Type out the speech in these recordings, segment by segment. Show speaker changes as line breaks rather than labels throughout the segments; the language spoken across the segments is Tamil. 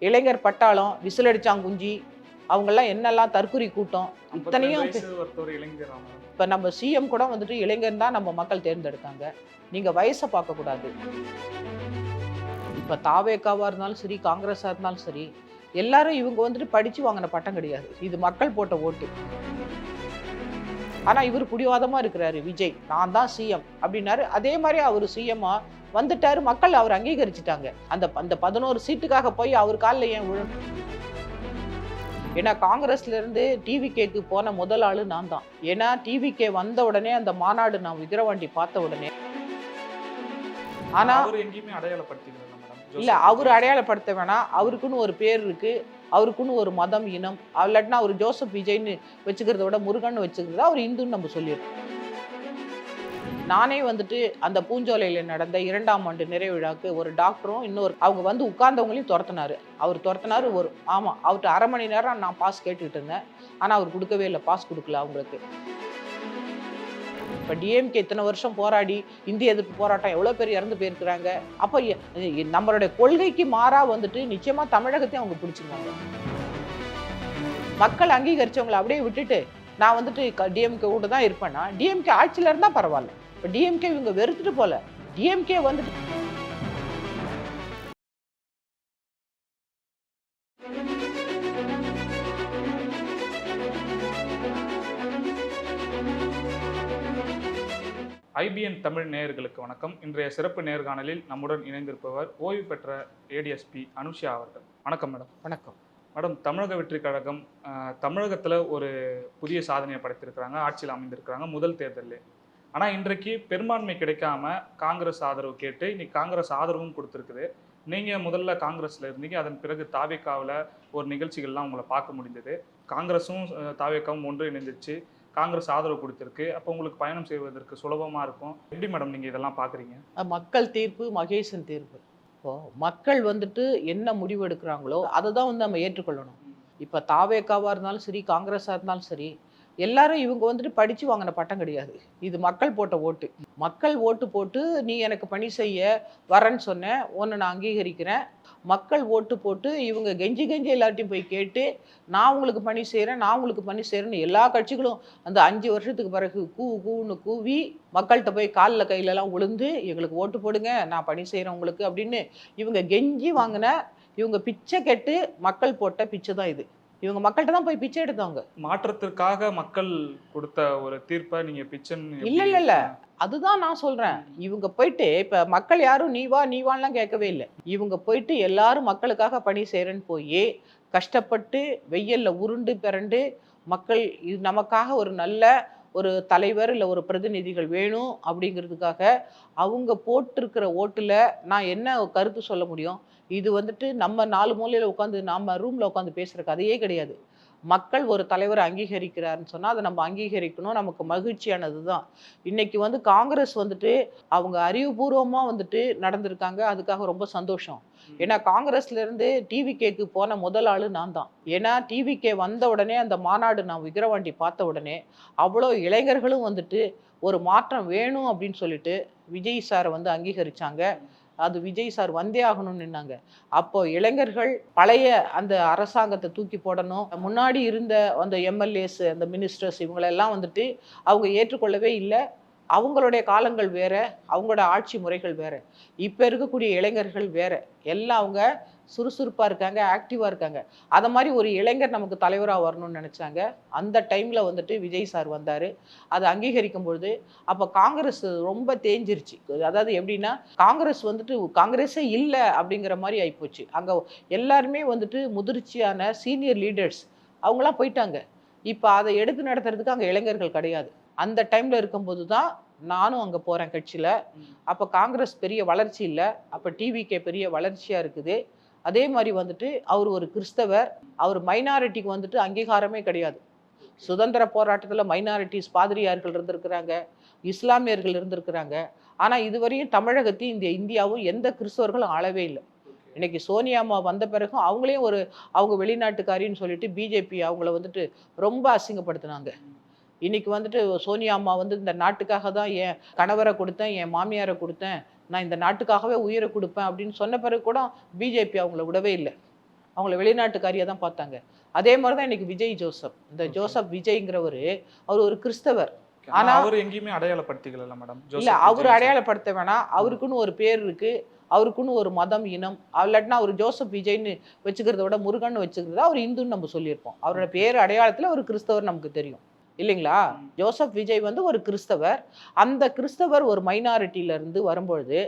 இளைஞர் பட்டாளம், விசிலடிச்சாங்குஞ்சி, அவங்கெல்லாம் என்னெல்லாம் தற்குறி கூட்டம் இத்தனையும். இப்போ நம்ம சிஎம் கூட வந்துட்டு இளைஞர் தான் நம்ம மக்கள் தேர்ந்தெடுத்தாங்க. நீங்க வயசை பார்க்கக்கூடாது. இப்போ தாவேக்காவா இருந்தாலும் சரி, காங்கிரஸா இருந்தாலும் சரி, எல்லாரும் இவங்க வந்துட்டு படிச்சு வாங்கின பட்டம் கிடையாது. இது மக்கள் போட்ட ஓட்டு. ஆனா இவர் பிடிவாதமா இருக்கிறாரு. விஜய் நான் தான் சிஎம் அப்படின்னாரு. அதே மாதிரி அவர் சிஎம்மா வந்துட்டாரு. மக்கள் அவர் அங்கீகரிச்சுட்டாங்க. அந்த அந்த 11 சீட்டுக்காக போய் அவர் காலில் ஏன் விழணும்? ஏன்னா காங்கிரஸ்ல இருந்து டிவிகேக்கு போன முதல் ஆளு நான் தான். ஏன்னா டிவிகே வந்த உடனே அந்த மாநாடு நான் விக்கிரவாண்டி பார்த்த உடனே. ஆனா இல்ல, அவர் அடையாளப்படுத்த வேணாம். அவருக்குன்னு ஒரு பேர் இருக்கு, அவருக்குன்னு ஒரு மதம், இனம். இல்லாட்டினா அவர் ஜோசப் விஜய்னு வச்சுக்கிறத விட முருகன் வச்சுக்கிறதா அவர் இந்துன்னு நம்ம சொல்லிடுறோம். நானே வந்துட்டு அந்த பூஞ்சோலையில நடந்த 2ஆம் ஆண்டு நிறைவு விழாக்கு ஒரு டாக்டரும் இன்னொரு அவங்க வந்து உட்கார்ந்தவங்களையும் துரத்தினாரு. அவர் துரத்தினாரு. ஆமா, அவர்கிட்ட 1/2 மணி நேரம் நான் பாஸ் கேட்டுக்கிட்டு இருந்தேன். ஆனா அவர் கொடுக்கவே இல்லை, பாஸ் கொடுக்கல அவங்களுக்கு. இப்போ டிஎம்கே இத்தனை வருஷம் போராடி இந்திய எதிர்ப்பு போராட்டம் எவ்வளோ பேர் இறந்து போயிருக்கிறாங்க. அப்போ நம்மளுடைய கொள்கைக்கு மாறா வந்துட்டு நிச்சயமா தமிழகத்தையும் அவங்க பிடிச்சிருவாங்க. மக்கள் அங்கீகரிச்சவங்களை அப்படியே விட்டுட்டு நான் வந்துட்டு டிஎம்கே கூட தான் இருப்பேன்னா, டிஎம்கே ஆட்சியில் இருந்தால் பரவாயில்ல. இப்போ டிஎம்கே இவங்க வெறுத்துட்டு போல, டிஎம்கே வந்துட்டு
ஐபிஎன் தமிழ் நேயர்களுக்கு வணக்கம். இன்றைய சிறப்பு நேர்காணலில் நம்முடன் இணைந்திருப்பவர் ஓய்வு பெற்ற ஏடிஎஸ்பி அனுஷா அவர்கள். வணக்கம் மேடம்.
வணக்கம்
மேடம். தமிழக வெற்றி கழகம் தமிழகத்தில் ஒரு புதிய சாதனையை படைத்திருக்கிறாங்க, ஆட்சியில் அமைந்திருக்கிறாங்க முதல் தேர்தலில். ஆனால் இன்றைக்கு பெரும்பான்மை கிடைக்காம காங்கிரஸ் ஆதரவு கேட்டு இன்னைக்கு காங்கிரஸ் ஆதரவும் கொடுத்துருக்குது. நீங்கள் முதல்ல காங்கிரஸில் இருந்தீங்க, அதன் பிறகு தாவேக்காவில் ஒரு நிகழ்ச்சிகள்லாம் உங்களை பார்க்க முடிந்தது. காங்கிரஸும் தாவேக்காவும் ஒன்று இணைந்துச்சு, காங்கிரஸ் ஆதரவு கொடுத்துருக்கு. அப்போ உங்களுக்கு பயணம் செய்வதற்கு சுலபமாக இருக்கும். எப்படி மேடம் நீங்கள் இதெல்லாம் பார்க்குறீங்க?
மக்கள் தீர்ப்பு, மகேசன் தீர்ப்பு. இப்போ மக்கள் வந்துட்டு என்ன முடிவு எடுக்கிறாங்களோ அதை தான் வந்து நம்ம ஏற்றுக்கொள்ளணும். இப்போ தாவேக்காவாக இருந்தாலும் சரி, காங்கிரஸாக இருந்தாலும் சரி, எல்லாரும் இவங்க வந்துட்டு படித்து வாங்கின பட்டம் கிடையாது. இது மக்கள் போட்ட ஓட்டு. மக்கள் ஓட்டு போட்டு நீ எனக்கு பணி செய்ய வரேன்னு சொன்னேன், ஒன்று நான் அங்கீகரிக்கிறேன். மக்கள் ஓட்டு போட்டு இவங்க கெஞ்சி கெஞ்சி எல்லார்ட்டையும் போய் கேட்டு நான் உங்களுக்கு பணி செய்கிறேன், நான் உங்களுக்கு பணி செய்கிறேன்னு எல்லா கட்சிகளும் அந்த 5 வருஷத்துக்கு பிறகு கூவுன்னு கூவி மக்கள்கிட்ட போய் காலில் கையிலலாம் விழுந்து எங்களுக்கு ஓட்டு போடுங்க, நான் பணி செய்கிறேன் உங்களுக்கு அப்படின்னு இவங்க கெஞ்சி வாங்கின, இவங்க பிச்சை கெட்டு மக்கள் போட்ட பிச்சை தான் இது. இவங்க மக்கள்கிட்ட தான் போய் பிச்சை எடுத்தவங்க.
மாற்றத்திற்காக மக்கள் கொடுத்த ஒரு தீர்ப்பை நீங்க பிச்சைன்னு
இல்ல அதுதான் நான் சொல்றேன். இவங்க போயிட்டு இப்ப மக்கள் யாரும் நீ வா நீ வான்லாம் கேட்கவே இல்லை. இவங்க போயிட்டு எல்லாரும் மக்களுக்காக பணி செய்யறேன்னு போய் கஷ்டப்பட்டு வெயில்ல உருண்டு பிறண்டு மக்கள் இது நமக்காக ஒரு நல்ல ஒரு தலைவர் இல்லை ஒரு பிரதிநிதிகள் வேணும் அப்படிங்கிறதுக்காக அவங்க போட்டிருக்கிற ஓட்டுல நான் என்ன கருத்து சொல்ல முடியும்? இது வந்துட்டு நம்ம 4 மூலையில் உட்காந்து நம்ம ரூமில் உட்காந்து பேசுகிற கதையே கிடையாது. மக்கள் ஒரு தலைவரை அங்கீகரிக்கிறாருன்னு சொன்னால் அதை நம்ம அங்கீகரிக்கணும். நமக்கு மகிழ்ச்சியானது தான். இன்னைக்கு வந்து காங்கிரஸ் வந்துட்டு அவங்க அறிவுபூர்வமாக வந்துட்டு நடந்திருக்காங்க. அதுக்காக ரொம்ப சந்தோஷம். ஏன்னா காங்கிரஸ்லேருந்து டிவிகேக்கு போன முதல் ஆள் நான் தான். ஏன்னா டிவிகே வந்த உடனே அந்த மாநாடு நான் விக்கிரவாண்டி பார்த்த உடனே அவ்வளோ இளைஞர்களும் வந்துட்டு ஒரு மாற்றம் வேணும் அப்படின்னு சொல்லிட்டு விஜய் சாரை வந்து அங்கீகரித்தாங்க. அது விஜய் சார் வந்தே ஆகணும்னு நின்னாங்க. அப்போ இளைஞர்கள் பழைய அந்த அரசாங்கத்தை தூக்கி போடணும். முன்னாடி இருந்த அந்த எம்எல்ஏஸ், அந்த மினிஸ்டர்ஸ் இவங்களெல்லாம் வந்துட்டு அவங்க ஏற்றுக்கொள்ளவே இல்லை. அவங்களுடைய காலங்கள் வேற, அவங்களோட ஆட்சி முறைகள் வேற. இப்போ இருக்கக்கூடிய இளைஞர்கள் வேற. எல்லாம் அவங்க சுறுசுறுப்பாக இருக்காங்க, ஆக்டிவாக இருக்காங்க. அதை மாதிரி ஒரு இளைஞர் நமக்கு தலைவராக வரணும்னு நினச்சாங்க. அந்த டைமில் வந்துட்டு விஜய் சார் வந்தார். அதை அங்கீகரிக்கும் பொழுது அப்போ காங்கிரஸ் ரொம்ப தேஞ்சிருச்சு. அதாவது எப்படின்னா காங்கிரஸ் வந்துட்டு காங்கிரஸே இல்லை அப்படிங்கிற மாதிரி ஆகிப்போச்சு. அங்கே எல்லாருமே வந்துட்டு முதிர்ச்சியான சீனியர் லீடர்ஸ் அவங்களாம் போயிட்டாங்க. இப்போ அதை எடுத்து நடத்துறதுக்கு அங்கே இளைஞர்கள் கிடையாது. அந்த டைமில் இருக்கும்போது தான் நானும் அங்கே போகிறேன் கட்சியில். அப்போ காங்கிரஸ் பெரிய வளர்ச்சி இல்லை, அப்போ டிவிகே பெரிய வளர்ச்சியாக இருக்குது. அதே மாதிரி வந்துட்டு அவர் ஒரு கிறிஸ்தவர். அவர் மைனாரிட்டிக்கு வந்துட்டு அங்கீகாரமே கிடையாது. சுதந்திர போராட்டத்தில் மைனாரிட்டிஸ் பாதிரியார்கள் இருந்திருக்கிறாங்க, இஸ்லாமியர்கள் இருந்திருக்கிறாங்க. ஆனால் இதுவரையும் தமிழகத்தையும் இந்த இந்தியாவும் எந்த கிறிஸ்தவர்களும் ஆளவே இல்லை. இன்னைக்கு சோனியா அம்மா வந்த பிறகும் அவங்களையும் அவங்க வெளிநாட்டுக்காரின்னு சொல்லிட்டு பிஜேபி அவங்கள வந்துட்டு ரொம்ப அசிங்கப்படுத்தினாங்க. இன்னைக்கு வந்துட்டு சோனியா அம்மா வந்து இந்த நாட்டுக்காக தான் என் கணவரை கொடுத்தேன், என் மாமியாரை கொடுத்தேன், நான் இந்த நாட்டுக்காகவே உயிரை கொடுப்பேன் அப்படின்னு சொன்ன பிறகு கூட பிஜேபி அவங்கள விடவே இல்லை. அவங்கள வெளிநாட்டுக்காரியாக தான் பார்த்தாங்க. அதே மாதிரி தான் இன்னைக்கு விஜய் ஜோசப். இந்த
Okay.
ஜோசப் விஜய்ங்கிறவர் அவர் ஒரு கிறிஸ்தவர்.
ஆனா
ஆனா
அவர் எங்கேயுமே அடையாளப்படுத்திக்கல மேடம்.
இல்ல அவர் அடையாளப்படுத்த வேணாம். அவருக்குன்னு ஒரு பேர் இருக்கு. அவருக்குன்னு ஒரு மதம், இனம். இல்லாட்டினா அவர் ஜோசப் விஜய்ன்னு வச்சுக்கிறத விட முருகன் வச்சுக்கிறத அவர் இந்துன்னு நம்ம சொல்லியிருப்போம். அவரோட பேர் அடையாளத்துல ஒரு கிறிஸ்தவர் நமக்கு தெரியும் இல்லைங்களா? ஜோசப் விஜய் வந்து ஒரு கிறிஸ்தவர். அந்த கிறிஸ்தவர் ஒரு மைனாரிட்டியில இருந்து வரும்பொழுது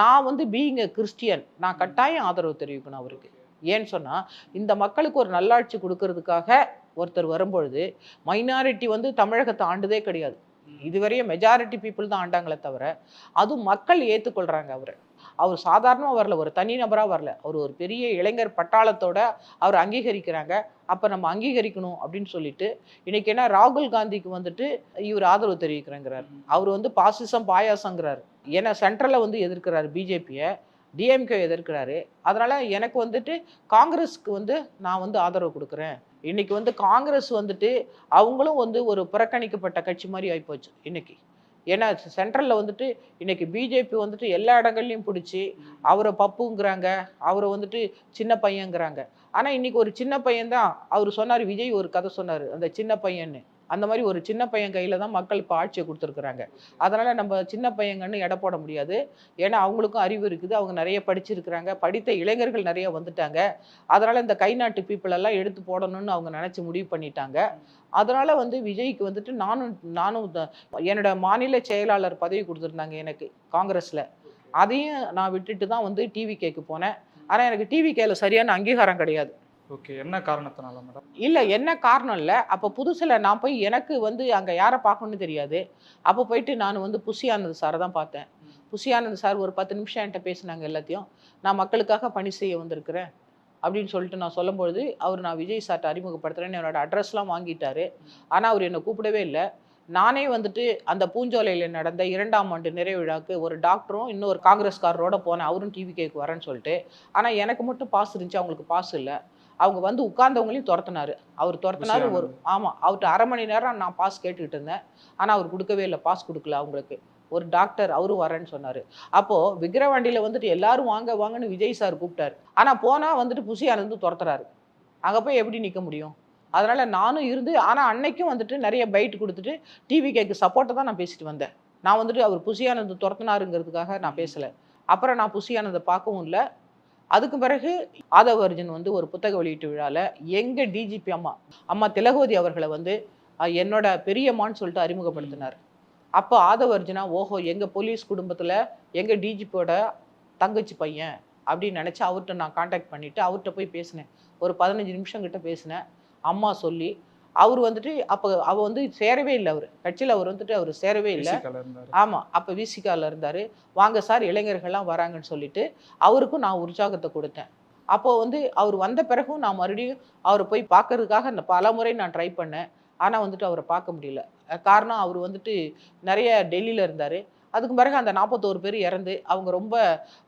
நான் வந்து பீயிங் எ கிறிஸ்டியன் நான் கட்டாயம் ஆதரவு தெரிவிக்கணும் அவருக்கு. ஏன்னு சொன்னா இந்த மக்களுக்கு ஒரு நல்லாட்சி கொடுக்கறதுக்காக ஒருத்தர் வரும்பொழுது மைனாரிட்டி வந்து தமிழகத்தை ஆண்டதே கிடையாது. இதுவரையும் மெஜாரிட்டி பீப்புள் தான் ஆண்டாங்களே தவிர அதுவும் மக்கள் ஏற்றுக்கொள்றாங்க அவரை. அவர் சாதாரணமாக வரல, ஒரு தனிநபராக வரல, அவர் ஒரு பெரிய இளைஞர் பட்டாளத்தோட அவர் அங்கீகரிக்கிறாங்க. அப்போ நம்ம அங்கீகரிக்கணும் அப்படின்னு சொல்லிட்டு இன்னைக்கு என்ன ராகுல் காந்திக்கு வந்துட்டு இவர் ஆதரவு தெரிவிக்கிறேங்கிறார். அவர் வந்து பாசிசம் பாயாசங்கிறார். ஏன்னா சென்ட்ரலில் வந்து எதிர்க்கிறாரு பிஜேபியை, டிஎம்கே எதிர்க்கிறாரு. அதனால எனக்கு வந்துட்டு காங்கிரஸுக்கு வந்து நான் வந்து ஆதரவு கொடுக்குறேன். இன்னைக்கு வந்து காங்கிரஸ் வந்துட்டு அவங்களும் வந்து ஒரு புறக்கணிக்கப்பட்ட கட்சி மாதிரி ஆகிப்போச்சு இன்னைக்கு. ஏன்னா சென்ட்ரலில் வந்துட்டு இன்னைக்கு பிஜேபி வந்துட்டு எல்லா இடங்கள்லையும் பிடிச்சி அவரை பப்புங்கிறாங்க, அவரை வந்துட்டு சின்ன பையங்கிறாங்க. ஆனால் இன்னைக்கு ஒரு சின்ன பையன் தான் அவர் சொன்னார். விஜய் ஒரு கதை சொன்னார், அந்த சின்ன பையன்னு. அந்த மாதிரி ஒரு சின்ன பையன் கையில் தான் மக்கள் இப்போ ஆட்சியை கொடுத்துருக்குறாங்க. அதனால் நம்ம சின்ன பையங்கன்னு எடை போட முடியாது. ஏன்னா அவங்களுக்கும் அறிவு இருக்குது, அவங்க நிறைய படிச்சிருக்கிறாங்க, படித்த இளைஞர்கள் நிறைய வந்துட்டாங்க. அதனால் இந்த கை நாட்டு பீப்புள் எல்லாம் எடுத்து போடணும்னு அவங்க நினச்சி முடிவு பண்ணிட்டாங்க. அதனால் வந்து விஜய்க்கு வந்துட்டு நானும் என்னோட மாநில செயலாளர் பதவி கொடுத்துருந்தாங்க எனக்கு காங்கிரஸில். அதையும் நான் விட்டுட்டு தான் வந்து டிவிகேக்கு போனேன். ஆனால் எனக்கு டிவிகேல சரியான அங்கீகாரம் கிடையாது.
ஓகே, என்ன காரணத்தினால மேடம்?
இல்லை என்ன காரணம் இல்லை, அப்போ புதுசில் நான் போய் எனக்கு வந்து அங்கே யாரை பார்க்கணுன்னு தெரியாது. அப்போ போயிட்டு நான் வந்து புஷி ஆனந்த் சாரை தான் பார்த்தேன். புஷி ஆனந்த் சார் ஒரு 10 நிமிஷம் என்கிட்ட பேசினாங்க. எல்லாத்தையும் நான் மக்களுக்காக பணி செய்ய வந்திருக்கிறேன் அப்படின்னு சொல்லிட்டு நான் சொல்லும்பொழுது நான் விஜய் சார்ட்ட அறிமுகப்படுத்துகிறேன்னு என்னோட அட்ரஸ்லாம் வாங்கிட்டாரு. ஆனால் அவர் என்னை கூப்பிடவே இல்லை. நானே வந்துட்டு அந்த பூஞ்சோலையில் நடந்த 2ஆம் ஆண்டு நிறைவு விழாவுக்கு ஒரு டாக்டரும் இன்னொரு காங்கிரஸ்காரரோட போனேன். அவரும் டிவிகேக்கு வரேன்னு சொல்லிட்டு. ஆனால் எனக்கு மட்டும் பாஸ் இருந்துச்சு, அவங்களுக்கு பாஸ் இல்லை. அவங்க வந்து உட்கார்ந்தவங்களையும் துரத்தினாரு. அவர் துரத்தினாரு. ஆமாம், அவர்கிட்ட 1/2 மணி நேரம் நான் பாஸ் கேட்டுக்கிட்டு இருந்தேன். ஆனால் அவர் கொடுக்கவே இல்லை, பாஸ் கொடுக்கல அவங்களுக்கு. ஒரு டாக்டர் அவரும் வரேன்னு சொன்னார். அப்போது விக்கிரவாண்டியில் வந்துட்டு எல்லாரும் வாங்க வாங்கன்னு விஜய் சார் கூப்பிட்டாரு. ஆனால் போனால் வந்துட்டு புஷி ஆனந்த் துரத்துறாரு. அங்கே போய் எப்படி நிற்க முடியும்? அதனால் நானும் இருந்து, ஆனால் அன்னைக்கும் வந்துட்டு நிறைய பைட் கொடுத்துட்டு டிவிகேக்கு சப்போர்ட்டை தான் நான் பேசிட்டு வந்தேன். நான் வந்துட்டு அவர் புஷி ஆனந்த் துரத்தினாருங்கிறதுக்காக நான் பேசலை. அப்புறம் நான் புஷி ஆனந்தை பார்க்கவும் இல்லை. அதுக்கு பிறகு ஆதவ அர்ஜுன் வந்து ஒரு புத்தக வெளியீட்டு விழாவில் எங்கள் டிஜிபி அம்மா திலகவதி அவர்களை வந்து என்னோட பெரியம்மான்னு சொல்லிட்டு அறிமுகப்படுத்தினார். அப்போ ஆதவ அர்ஜுனா ஓஹோ எங்கள் போலீஸ் குடும்பத்தில் எங்கள் டிஜிபியோட தங்கச்சி பையன் அப்படின்னு நினச்சி அவர்கிட்ட நான் காண்டாக்ட் பண்ணிவிட்டு அவர்கிட்ட போய் பேசினேன். ஒரு 15 நிமிஷம் கிட்ட பேசினேன். அம்மா சொல்லி அவர் வந்துட்டு அப்போ அவள் வந்து சேரவே இல்லை, அவர் கட்சியில் அவர் சேரவே இல்லை. ஆமாம், அப்போ விசிகாவில் இருந்தார். வாங்க சார் இளைஞர்கள்லாம் வராங்கன்னு சொல்லிட்டு அவருக்கும் நான் உற்சாகத்தை கொடுத்தேன். அப்போது வந்து அவர் வந்த பிறகும் நான் மறுபடியும் அவரை போய் பார்க்கறதுக்காக பல முறை நான் ட்ரை பண்ணேன். ஆனால் வந்துட்டு அவரை பார்க்க முடியல. காரணம் அவர் வந்துட்டு நிறைய டெல்லியில் இருந்தார். அதுக்கு பிறகு அந்த 41 பேர் இறந்து அவங்க ரொம்ப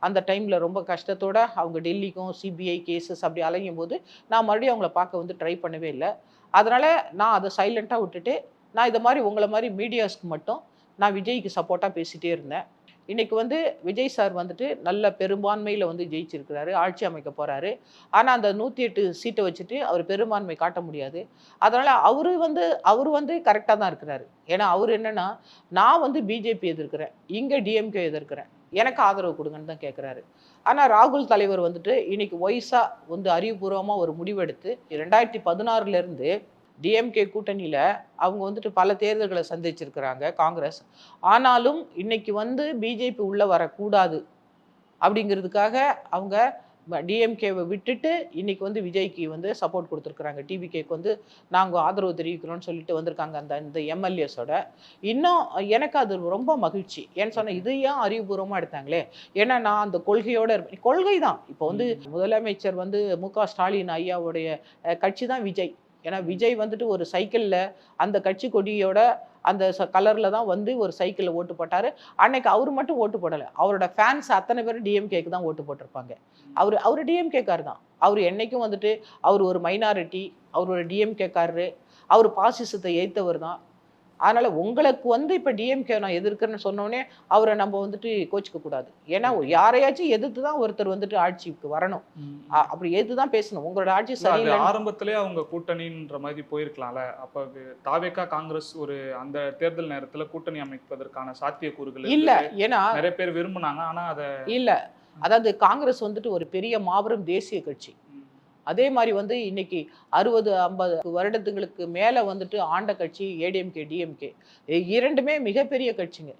அந்த டைமில் ரொம்ப கஷ்டத்தோட அவங்க டெல்லிக்கும் சிபிஐ கேசஸ் அப்படி அலையும் போது நான் மறுபடியும் அவங்கள பார்க்க வந்து ட்ரை பண்ணவே இல்லை. அதனால் நான் அதை சைலண்ட்டாக விட்டுட்டு நான் இதை மாதிரி உங்களை மாதிரி மீடியாஸ்க்கு மட்டும் நான் விஜய்க்கு சப்போர்ட்டாக பேசிகிட்டே இருந்தேன். இன்றைக்கி வந்து விஜய் சார் வந்துட்டு நல்ல பெரும்பான்மையில் வந்து ஜெயிச்சிருக்கிறாரு, ஆட்சி அமைக்க போகிறாரு. ஆனால் அந்த 108 சீட்டை வச்சுட்டு அவர் பெரும்பான்மை காட்ட முடியாது. அதனால் அவர் வந்து கரெக்டாக தான் இருக்கிறாரு. ஏன்னா அவர் என்னென்னா நான் வந்து பிஜேபி எதிர்க்கிறேன், இங்கே டிஎம்கே எதிர்க்கிறேன், எனக்கு ஆதரவு கொடுங்கன்னு தான் கேட்குறாரு. ஆனால் ராகுல் தலைவர் வந்துட்டு இன்னைக்கு ஒய்ஸாக வந்து அறிவுபூர்வமாக ஒரு முடிவெடுத்து 2016 டிஎம்கே கூட்டணியில் அவங்க வந்துட்டு பல தேர்தல்களை சந்திச்சிருக்கிறாங்க காங்கிரஸ். ஆனாலும் இன்னைக்கு வந்து பிஜேபி உள்ளே வரக்கூடாது அப்படிங்கிறதுக்காக அவங்க டிஎம்கேவை விட்டுட்டு இன்னைக்கு வந்து விஜய்க்கு வந்து சப்போர்ட் கொடுத்துருக்குறாங்க. டிவிகேக்கு வந்து நாங்கள் ஆதரவு தெரிவிக்கிறோன்னு சொல்லிட்டு வந்திருக்காங்க இந்த எம்எல்ஏஸோட. இன்னும் எனக்கு அது ரொம்ப மகிழ்ச்சி. ஏன்னு சொன்னால் இது ஏன் அறிவுபூர்வமாக எடுத்தாங்களே, ஏன்னா நான் அந்த கொள்கையோடு இருப்பேன். கொள்கை தான். இப்போ வந்து முதலமைச்சர் வந்து மு.க. ஸ்டாலின் ஐயாவுடைய கட்சி தான் விஜய். ஏன்னா விஜய் வந்துட்டு ஒரு சைக்கிளில் அந்த கட்சி கொடியோட அந்த கலரில் தான் வந்து ஒரு சைக்கிளில் ஓட்டு போட்டார். அன்னைக்கு அவர் மட்டும் ஓட்டு போடலை, அவரோட ஃபேன்ஸ் அத்தனை பேரும் டிஎம்கேக்கு தான் ஓட்டு போட்டிருப்பாங்க. அவர் டிஎம்கேக்கார் தான். அவர் என்றைக்கும் வந்துட்டு அவர் ஒரு மைனாரிட்டி, அவர் ஒரு டிஎம்கேக்காரரு, அவர் பாசிசத்தை எய்த்தவர் தான். அதனால உங்களுக்கு வந்து இப்ப டிஎம்கே நான் எதிர்க்கிறேன்னு சொன்னோடனே அவரை நம்ம வந்துட்டு கோச்சிக்க கூடாது. ஏன்னா யாரையாச்சும் எதிர்த்து தான் ஒருத்தர் வந்துட்டு ஆட்சிக்கு வரணும். அப்படி எதிர்த்து தான் பேசணும். உங்களோட ஆட்சி
அது
சரியில்லை.
ஆரம்பத்திலே அவங்க கூட்டணின்ற மாதிரி போயிருக்கலாம்ல. அப்ப தாவேகா காங்கிரஸ் ஒரு அந்த தேர்தல் நேரத்துல கூட்டணி அமைப்பதற்கான சாத்தியக்கூறுகள்
இல்ல.
இருந்தது.
ஏன்னா
நிறைய பேர் விரும்புனாங்க. ஆனா அத
இல்ல. அதாவது காங்கிரஸ் வந்துட்டு ஒரு பெரிய மாபெரும் தேசிய கட்சி. அதே மாதிரி வந்து இன்னைக்கு 60-50 வருடத்துங்களுக்கு மேல வந்துட்டு ஆண்ட கட்சி ஏடிஎம்கே டிஎம்கே இரண்டுமே மிகப்பெரிய கட்சிங்க.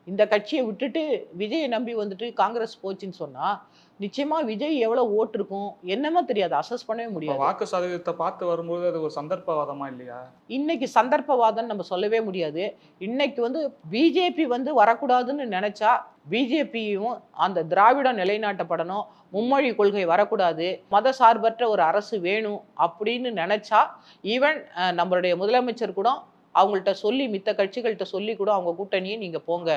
இந்த கட்சியை விட்டுட்டு விஜயை நம்பி வந்துட்டு காங்கிரஸ் போச்சுன்னு சொன்னா நிச்சயமா விஜய் எவ்வளவு ஓட்டு இருக்கும் என்னமோ தெரியாது, அசஸ் பண்ணவே முடியாது.
வாக்கு சதவீதத்தை பார்த்து வரும்போது அது ஒரு சந்தர்ப்பவாதமா இல்லையா?
இன்னைக்கு சந்தர்ப்பவாதம் நம்ம சொல்லவே முடியாது. இன்னைக்கு வந்து பிஜேபி வந்து வரக்கூடாதுன்னு நினைச்சா பிஜேபியும் அந்த திராவிடம் நிலைநாட்டப்படணும், மும்மொழி கொள்கை வரக்கூடாது, மத சார்பற்ற ஒரு அரசு வேணும் அப்படின்னு நினைச்சா ஈவன் நம்மளுடைய முதலமைச்சர் கூட அவங்கள்ட்ட சொல்லி மித்த கட்சிகள்கிட்ட சொல்லி கூட அவங்க கூட்டணியை நீங்க போங்க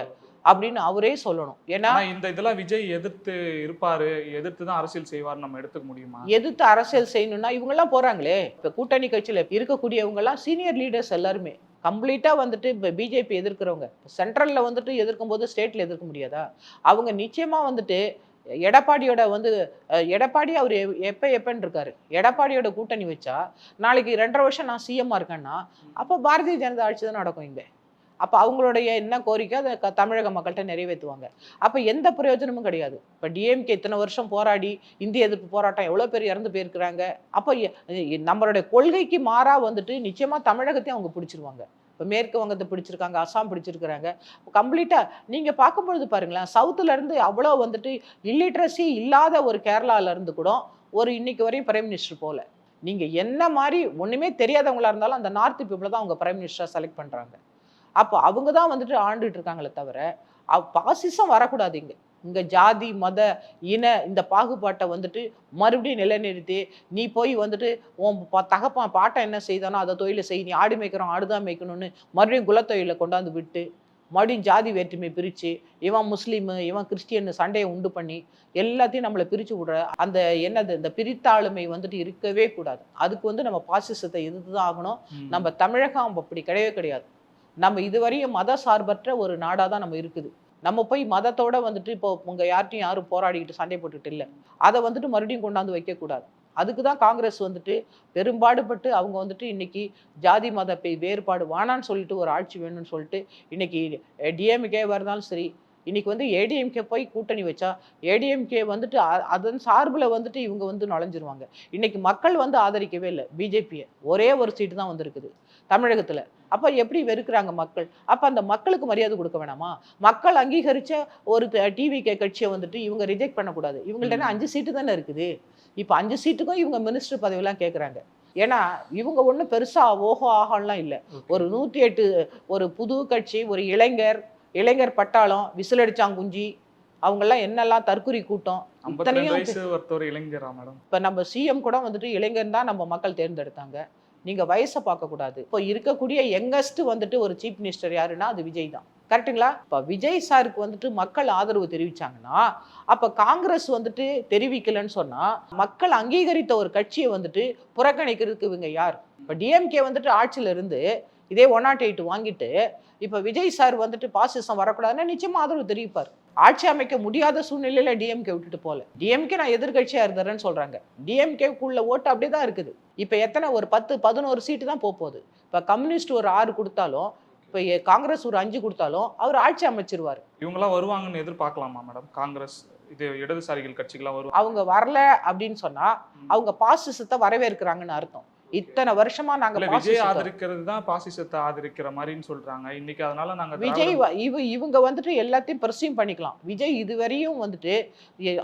அப்படின்னு அவரே சொல்லணும். ஏன்னா
இந்த இதெல்லாம் விஜய் எதிர்த்து இருப்பாரு, எதிர்த்து தான் அரசியல் செய்வார்னு நம்ம எடுத்துக்க முடியுமா?
எதிர்த்து அரசியல் செய்யணும்னா இவங்க எல்லாம் போறாங்களே, இப்ப கூட்டணி கட்சியில இருக்கக்கூடியவங்க எல்லாம் சீனியர் லீடர்ஸ் எல்லாருமே கம்ப்ளீட்டா வந்துட்டு இப்ப பிஜேபி எதிர்க்கிறவங்க சென்ட்ரல்ல வந்துட்டு எதிர்க்கும் போது ஸ்டேட்ல எதிர்க்க முடியாதா? அவங்க நிச்சயமா வந்துட்டு எடப்பாடியோட வந்து எடப்பாடி அவர் எப்பன்னு இருக்காரு. எடப்பாடியோட கூட்டணி வச்சா நாளைக்கு 2.5 வருஷம் நான் சிஎம்மா இருக்கேன்னா அப்ப பாரதிய ஜனதா ஆட்சி தான் நடக்கும் இங்க. அப்ப அவங்களுடைய என்ன கோரிக்கை அதை தமிழக மக்கள்கிட்ட நிறைவேற்றுவாங்க. அப்ப எந்த பிரயோஜனமும் கிடையாது. இப்ப டிஎம்கே இத்தனை வருஷம் போராடி இந்திய எதிர்ப்பு போராட்டம் எவ்வளவு பேர் இறந்து போயிருக்கிறாங்க. அப்ப நம்மளுடைய கொள்கைக்கு மாறா வந்துட்டு நிச்சயமா தமிழகத்தையும் அவங்க பிடிச்சிருவாங்க. இப்போ மேற்கு வங்கத்தை பிடிச்சிருக்காங்க, அசாம் பிடிச்சிருக்கிறாங்க. கம்ப்ளீட்டா நீங்க பார்க்கும்பொழுது பாருங்களேன், சவுத்துல இருந்து அவ்வளோ வந்துட்டு இல்லிட்ரஸி இல்லாத ஒரு கேரளால இருந்து கூட ஒரு இன்னைக்கு வரையும் பிரைம் மினிஸ்டர் போல. நீங்க என்ன மாதிரி ஒண்ணுமே தெரியாதவங்களா இருந்தாலும் அந்த நார்த் பீப்புளை தான் அவங்க பிரைம் மினிஸ்டரா செலக்ட் பண்றாங்க. அப்போ அவங்க தான் வந்துட்டு ஆண்டுட்டு இருக்காங்களே தவிர பாசிசம் வரக்கூடாது இங்க. இங்க ஜாதி மத இன இந்த பாகுபாட்டை வந்துட்டு மறுபடியும் நிலைநிறுத்தி நீ போய் வந்துட்டு உன் தகப்பன் பாட்டம் என்ன செய்தானோ அதை தொழிலை செய், நீ ஆடு மேய்க்கிறோம் ஆடுதான் மேய்க்கணும்னு மறுபடியும் குலத்தொழிலை கொண்டாந்து விட்டு மறுபடியும் ஜாதி வேற்றுமை பிரித்து இவன் முஸ்லீமு இவன் கிறிஸ்டியன் சண்டையை உண்டு பண்ணி எல்லாத்தையும் நம்மளை பிரித்து விடுற அந்த என்னது இந்த பிரித்தாளுமை வந்துட்டு இருக்கவே கூடாது. அதுக்கு வந்து நம்ம பாசிசத்தை எதிர்த்து தான் ஆகணும். நம்ம தமிழகம் அப்படி கிடையவே கிடையாது. நம்ம இதுவரையும் மத சார்பற்ற ஒரு நாடாக தான் நம்ம இருக்குது. நம்ம போய் மதத்தோட வந்துட்டு இப்போ உங்கள் யார்ட்டையும் யாரும் போராடிக்கிட்டு சண்டை போட்டுட்டு இல்லை, அதை வந்துட்டு மறுபடியும் கொண்டாந்து வைக்கக்கூடாது. அதுக்கு தான் காங்கிரஸ் வந்துட்டு பெரும்பாடுபட்டு அவங்க வந்துட்டு இன்னைக்கு ஜாதி மத வேறுபாடு வானான்னு சொல்லிட்டு ஒரு ஆட்சி வேணும்னு சொல்லிட்டு இன்னைக்கு டிஎம்கேவாக இருந்தாலும் சரி, இன்னைக்கு வந்து ஏடிஎம்கே போய் கூட்டணி வச்சா ஏடிஎம்கே வந்துட்டு அதன் சார்பில் வந்துட்டு இவங்க வந்து நுழைஞ்சிருவாங்க. இன்னைக்கு மக்கள் வந்து ஆதரிக்கவே இல்லை பிஜேபியை. ஒரே ஒரு சீட்டு தான் வந்திருக்குது தமிழகத்தில். அப்போ எப்படி வெறுக்கிறாங்க மக்கள்? அப்போ அந்த மக்களுக்கு மரியாதை கொடுக்க வேணாமா? மக்கள் அங்கீகரித்த ஒரு டிவிகே கட்சியை வந்துட்டு இவங்க ரிஜெக்ட் பண்ணக்கூடாது. இவங்கள்ட்ட 5 சீட்டு தானே இருக்குது. இப்போ 5 சீட்டுக்கும் இவங்க மினிஸ்டர் பதவியெல்லாம் கேட்குறாங்க. ஏன்னா இவங்க ஒன்றும் பெருசாக ஓஹோ ஆகலாம் இல்லை. ஒரு 108 ஒரு புது கட்சி, ஒரு இளைஞர் பட்டாளம், விசிலடிச்சாங்குஞ்சி, அவங்கெல்லாம் என்னெல்லாம் தற்குறி கூட்டம். இப்போ நம்ம சிஎம் கூட வந்துட்டு இளைஞர் தான் நம்ம மக்கள் தேர்ந்தெடுத்தாங்க. நீங்க வயசை பார்க்கக்கூடாது. இப்போ இருக்கக்கூடிய யங்கஸ்ட் வந்துட்டு ஒரு சீஃப் மினிஸ்டர் யாருன்னா அது விஜய் தான். கரெக்டுங்களா? இப்போ விஜய் சாருக்கு வந்துட்டு மக்கள் ஆதரவு தெரிவிச்சாங்கன்னா அப்போ காங்கிரஸ் வந்துட்டு தெரிவிக்கலன்னு சொன்னா மக்கள் அங்கீகரித்த ஒரு கட்சியை வந்துட்டு புறக்கணிக்கிறதுக்கு இவங்க யார்? இப்போ டிஎம்கே வந்துட்டு ஆட்சியில இருந்து இதே 108 வாங்கிட்டு இப்போ விஜய் சார் வந்துட்டு பாசிசம் வரக்கூடாதுன்னா நிச்சயமா ஆதரவு தெரிவிப்பார். ஆட்சி அமைக்க முடியாத சூழ்நிலையில டிஎம்கே விட்டுட்டு போல. டிஎம்கே நான் எதிர்கட்சியா இருந்தேன்னு சொல்றாங்க. டிஎம்கேக்குள்ள ஓட்டு அப்படிதான் இருக்குது. இப்ப எத்தனை ஒரு 10-11 சீட்டு தான் போகுது. இப்ப கம்யூனிஸ்ட் ஒரு 6 கொடுத்தாலும் இப்ப காங்கிரஸ் ஒரு 5 கொடுத்தாலும் அவர் ஆட்சி அமைச்சிருவாரு.
இவங்கெல்லாம் வருவாங்கன்னு எதிர்பார்க்கலாமா மேடம்? காங்கிரஸ் இது இடதுசாரிகள் கட்சிகள்லாம் வருவாங்க.
அவங்க வரல அப்படின்னு சொன்னா அவங்க பாசிசத்தை வரவேற்கிறாங்கன்னு அர்த்தம். இத்தனை வருஷமா நாங்க
விஜய் ஆதரிக்கிறது தான் பாசிசத்தை ஆதரிக்கிற மாதிரின்னு சொல்றாங்க இன்னைக்கு. அதனால நாங்க
விஜய் இவங்க வந்துட்டு எல்லாத்தையும் பர்சீவ் பண்ணிக்கலாம். விஜய் இதுவரையும் வந்துட்டு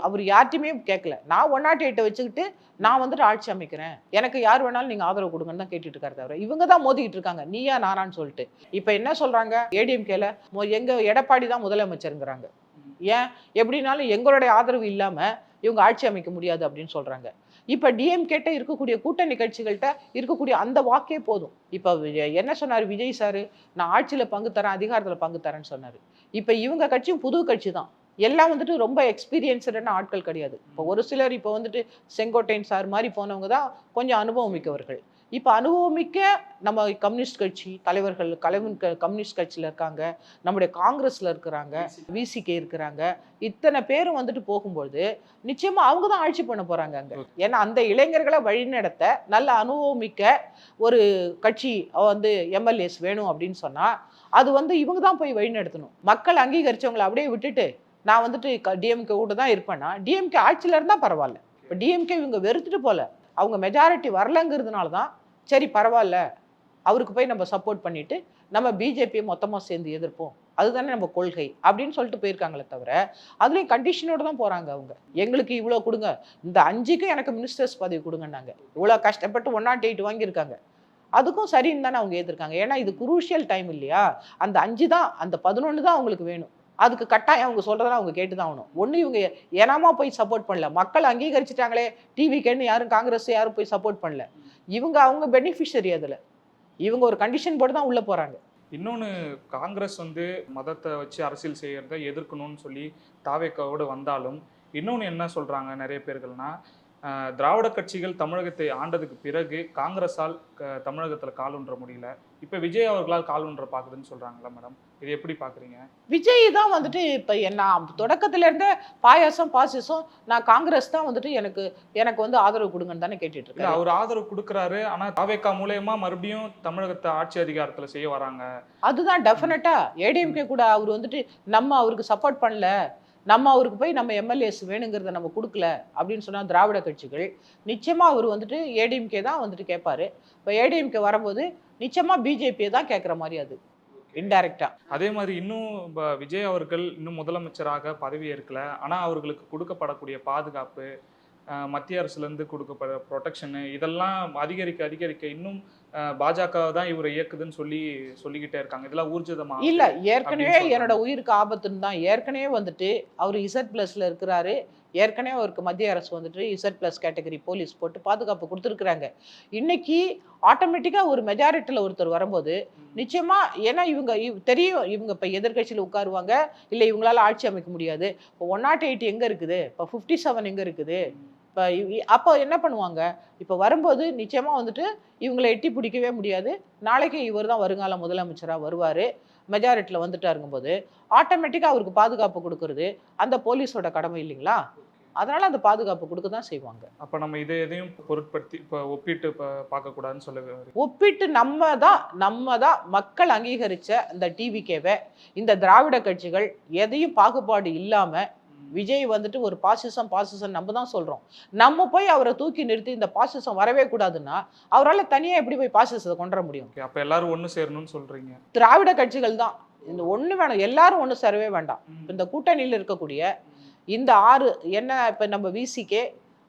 அவர் யார்ட்டையுமே கேட்கல. நான் 108 வச்சுக்கிட்டு நான் வந்துட்டு ஆட்சி அமைக்கிறேன், எனக்கு யார் வேணாலும் நீங்க ஆதரவு கொடுங்கன்னு தான் கேட்டுட்டு இருக்காரு தவிர இவங்க தான் மோதிக்கிட்டு இருக்காங்க நீயா நானான்னு சொல்லிட்டு. இப்ப என்ன சொல்றாங்க, ஏடிஎம்கேல எங்க எடப்பாடி தான் முதலமைச்சருங்கிறாங்க. ஏன் எப்படின்னாலும் எங்களுடைய ஆதரவு இல்லாம இவங்க ஆட்சி அமைக்க முடியாது அப்படின்னு சொல்றாங்க. இப்ப டிஎம்கேட்ட இருக்கக்கூடிய கூட்டணி கட்சிகள்கிட்ட இருக்கக்கூடிய அந்த வாக்கே போதும். இப்ப என்ன சொன்னாரு விஜய் சாரு, நான் ஆட்சியில பங்கு தரேன் அதிகாரத்துல பங்கு தரேன்னு சொன்னாரு. இப்ப இவங்க கட்சியும் புது கட்சி தான். எல்லாம் வந்துட்டு ரொம்ப எக்ஸ்பீரியன்ஸ்டான ஆட்கள் கிடையாது. இப்போ ஒரு சிலர் இப்போ வந்துட்டு செங்கோட்டையன் சார் மாதிரி போனவங்க தான் கொஞ்சம் அனுபவம் மிக்கவர்கள். இப்போ அனுபவமிக்க நம்ம கம்யூனிஸ்ட் கட்சி தலைவர்கள் கம்யூனிஸ்ட் கட்சியில் இருக்காங்க, நம்முடைய காங்கிரஸில் இருக்கிறாங்க, விசிகே இருக்கிறாங்க. இத்தனை பேரும் வந்துட்டு போகும்போது நிச்சயமாக அவங்க தான் ஆட்சி பண்ண போகிறாங்க அங்கே. ஏன்னா அந்த இளைஞர்களை வழிநடத்த நல்ல அனுபவமிக்க ஒரு கட்சி வந்து எம்எல்ஏஸ் வேணும் அப்படின்னு சொன்னால் அது வந்து இவங்க தான் போய் வழிநடத்தணும். மக்கள் அங்கீகரித்தவங்களை அப்படியே விட்டுட்டு நான் வந்துட்டு டிஎம்கே கூட தான் இருப்பேன்னா டிஎம்கே ஆட்சியில் இருந்தால் பரவாயில்ல. இப்போ டிஎம்கே இவங்க வெறுத்துட்டு போல, அவங்க மெஜாரிட்டி வரலங்கிறதுனால தான் சரி பரவாயில்ல அவருக்கு போய் நம்ம சப்போர்ட் பண்ணிட்டு நம்ம பிஜேபியை மொத்தமாக சேர்ந்து எதிர்ப்போம், அதுதானே நம்ம கொள்கை அப்படின்னு சொல்லிட்டு போயிருக்காங்களே தவிர அதுலேயும் கண்டிஷனோடு தான் போகிறாங்க. அவங்க எங்களுக்கு இவ்வளோ கொடுங்க, இந்த 5க்கு எனக்கு மினிஸ்டர்ஸ் பதவி கொடுங்கன்னாங்க. இவ்வளோ கஷ்டப்பட்டு 108 வாங்கியிருக்காங்க, அதுக்கும் சரின்னு தானே அவங்க ஏற்றிருக்காங்க. ஏன்னா இது குரூஷியல் டைம் இல்லையா, அந்த 5 தான் அந்த 11 தான் அவங்களுக்கு வேணும். அதுக்கு கட்டாயம் அவங்க சொல்கிறதெல்லாம் அவங்க கேட்டு தான் ஆகணும். ஒன்று இவங்க ஏனாமா போய் சப்போர்ட் பண்ணல, மக்கள் அங்கீகரிச்சிட்டாங்களே டிவிக்கேன்னு யாரும் காங்கிரஸ் யாரும் போய் சப்போர்ட் பண்ணல. அவங்க பெனிஃபிஷரி அதில் இவங்க ஒரு கண்டிஷன் போட்டு தான் உள்ளே போகிறாங்க.
இன்னொன்று, காங்கிரஸ் வந்து மதத்தை வச்சு அரசியல் செய்கிறத எதிர்க்கணும்னு சொல்லி தாவேக்காவோடு வந்தாலும் இன்னொன்று என்ன சொல்கிறாங்க நிறைய பேர்கள்னா, திராவிட கட்சிகள் தமிழகத்தை ஆண்டதுக்கு பிறகு காங்கிரஸால் தமிழகத்தில் காலூன்ற முடியல, இப்போ விஜய் அவர்களால் காலூன்ற பார்க்குதுன்னு சொல்கிறாங்களா மேடம்? இது எப்படி பார்க்குறீங்க?
விஜய் தான் வந்துட்டு இப்போ நான் தொடக்கத்திலேருந்தே பாயாசம் பாசிசம் நான் காங்கிரஸ் தான் வந்துட்டு எனக்கு வந்து ஆதரவு கொடுங்கன்னு தானே கேட்டுட்டு இருக்கேன்.
அவர் ஆதரவு கொடுக்குறாரு, ஆனால் தாவேக்கா மூலயமா மறுபடியும் தமிழகத்தை ஆட்சி அதிகாரத்தில் செய்ய வராங்க.
அதுதான் டெஃபினட்டா ஏடிஎம்கே கூட அவர் வந்துட்டு நம்ம அவருக்கு சப்போர்ட் பண்ணல, நம்ம அவருக்கு போய் நம்ம எம்எல்ஏஸ் வேணுங்கிறத நம்ம கொடுக்கல அப்படின்னு சொன்னால் திராவிட கட்சிகள் நிச்சயமாக அவர் வந்துட்டு ஏடிஎம்கே தான் வந்துட்டு கேட்பாரு. இப்போ ஏடிஎம்கே வரும்போது நிச்சயமாக பிஜேபியை தான் கேட்குற மாதிரி அது இன்டைரக்டா.
அதே மாதிரி இன்னும் விஜய் அவர்கள் இன்னும் முதலமைச்சராக பதவி ஏற்கல, ஆனால் அவர்களுக்கு கொடுக்கப்படக்கூடிய பாதுகாப்பு, மத்திய அரசுலேருந்து கொடுக்கப்படுற ப்ரொடெக்ஷனு இதெல்லாம் அதிகரிக்க இன்னும் பாஜக தான் இவரை இயக்குதுன்னு சொல்லிக்கிட்டே இருக்காங்க. இதெல்லாம் ஊர்ஜிதமா
இல்லை, ஏற்கனவே என்னோட உயிருக்கு ஆபத்துன்னு தான் ஏற்கனவே வந்துட்டு அவர் Z+ல இருக்கிறாரு. ஏற்கனவே அவருக்கு மத்திய அரசு வந்துட்டு Z+ கேட்டகரி போலீஸ் போட்டு பாதுகாப்பு கொடுத்துருக்குறாங்க. இன்னைக்கு ஆட்டோமேட்டிக்காக ஒரு மெஜாரிட்டியில் ஒருத்தர் வரும்போது நிச்சயமாக, ஏன்னா தெரியும் இவங்க இப்போ எதிர்கட்சியில் உட்காருவாங்க, இல்லை இவங்களால ஆட்சி அமைக்க முடியாது. இப்போ 108 எங்கே இருக்குது, இப்போ 57 எங்கே இருக்குது, இப்போ அப்போ என்ன பண்ணுவாங்க, இப்போ வரும்போது நிச்சயமாக வந்துட்டு இவங்களை எட்டி பிடிக்கவே முடியாது. நாளைக்கு இவர் தான் வருங்கால முதலமைச்சராக வருவார், மெஜாரிட்டியில் வந்துட்டாருங்கும்போது ஆட்டோமேட்டிக்காக அவருக்கு பாதுகாப்பு கொடுக்கறது அந்த போலீஸோட கடமை இல்லைங்களா? அதனால அந்த பாதுகாப்பு கொடுக்க தான் செய்வாங்க.
அப்போ நம்ம இதை எதையும் பொருட்படுத்தி இப்போ ஒப்பிட்டு பார்க்கக்கூடாதுன்னு சொல்ல
ஒப்பிட்டு நம்ம தான் மக்கள் அங்கீகரித்த இந்த டிவிகேவை இந்த திராவிட கட்சிகள் எதையும் பாகுபாடு இல்லாமல் விஜய் வந்துட்டு ஒரு பாசிசம் நம்ம தான் சொல்கிறோம். நம்ம போய் அவரை தூக்கி நிறுத்தி இந்த பாசிசம் வரவே கூடாதுன்னா அவரால் தனியாக எப்படி போய் பாசிசத்தை கொண்டு வர முடியும்?
அப்போ எல்லாரும் ஒன்று சேரணும்னு சொல்கிறீங்க.
திராவிட கட்சிகள் தான் இந்த ஒன்று வேணும், எல்லாரும் ஒன்று சேரவே வேண்டாம். இந்த கூட்டணியில் இருக்கக்கூடிய இந்த 6 என்ன, இப்போ நம்ம விசிகே,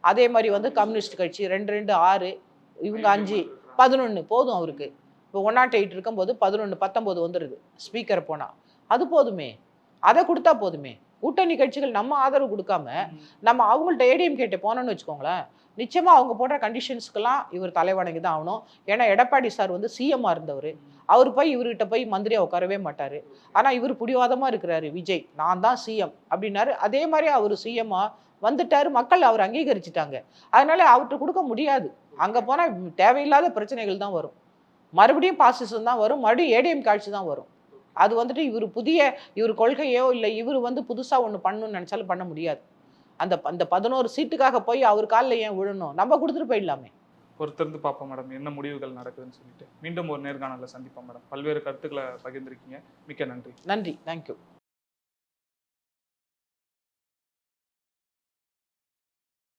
அதே மாதிரி வந்து கம்யூனிஸ்ட் கட்சி 2 2 6, இவங்க 5 11 போதும் அவருக்கு. இப்போ 108 இருக்கும்போது 11 19 வந்துடுது ஸ்பீக்கர் போனால், அது போதுமே, அதை கொடுத்தா போதுமே. கூட்டணி கட்சிகள் நம்ம ஆதரவு கொடுக்காம நம்ம அவங்கள்ட்ட ஏடிஎம்கே போனோம்னு வச்சுக்கோங்களேன், நிச்சயமாக அவங்க போடுற கண்டிஷன்ஸ்க்கெல்லாம் இவர் தலைவணங்கி தான் ஆகணும். ஏன்னா எடப்பாடி சார் வந்து சிஎம்மாக இருந்தவர், அவர் போய் இவர்கிட்ட போய் மந்திரியாக உட்காரவே மாட்டார். ஆனால் இவர் பிடிவாதமாக இருக்கிறாரு, விஜய் நான் தான் சிஎம் அப்படின்னாரு. அதே மாதிரி அவர் சிஎம்மாக வந்துட்டார், மக்கள் அவர் அங்கீகரிச்சிட்டாங்க. அதனால அவர்கிட்ட கொடுக்க முடியாது. அங்கே போனால் தேவையில்லாத பிரச்சனைகள் தான் வரும், மறுபடியும் பாசிசம் தான் வரும், மறுபடியும் ஏடிஎம் காட்சி தான் வரும். அது வந்துட்டு இவர் கொள்கையோ இல்லை இவர் வந்து புதுசாக ஒன்று பண்ணணும்னு நினச்சாலும் பண்ண முடியாது. அந்த 11 சீட்டுக்காக போய் அவர் காலில் ஏன் விழணும், நம்ம கொடுத்துட்டு போயிடலாமே.
பொறுத்திருந்து பார்ப்போம் மேடம் என்ன முடிவுகள் நடக்குதுன்னு சொல்லிட்டு. மீண்டும் ஒரு நேர்காணலில் சந்திப்போம் மேடம். பல்வேறு கருத்துக்களை பகிர்ந்திருக்கீங்க, மிக்க நன்றி.
நன்றி, தேங்க்யூ.